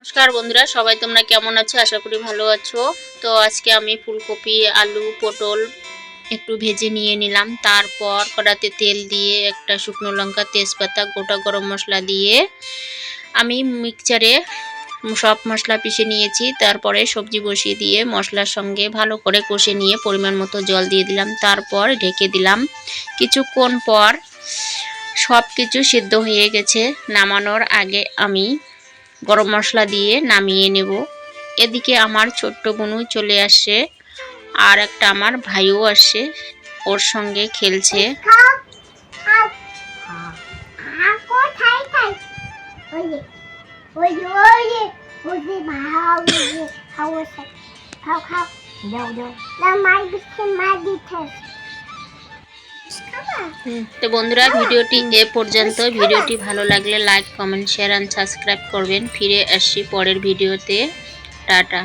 নমস্কার বন্ধুরা, সবাই তোমরা কেমন আছো? আশা করি ভালো আছো। তো আজকে আমি ফুলকপি, আলু, পটল একটু ভেজে নিয়ে নিলাম। তারপর কড়াতে তেল দিয়ে একটা শুকনো লঙ্কা, তেজপাতা, গোটা গরম মশলা দিয়ে আমি মিক্সচারে সব মশলা পিষে নিয়েছি। তারপরে সবজি বসিয়ে দিয়ে মশলার সঙ্গে ভালো করে কষে নিয়ে পরিমাণ মতো জল দিয়ে দিলাম। তারপর ঢেকে দিলাম। কিছুক্ষণ পর সব কিছু সিদ্ধ হয়ে গেছে। নামানোর আগে আমি গরম মশলা দিয়ে নামিয়ে নেব। এদিকে আমার ছোট্ট বোনু চলে আসছে, আর একটা আমার ভাইও আসছে, ওর সঙ্গে খেলছে। তো বন্ধুরা, ভিডিওটি এ পর্যন্ত। ভিডিওটি ভালো লাগলে like, comment, share and subscribe করবেন। ফিরে আসছি পরের ভিডিওতে। টাটা।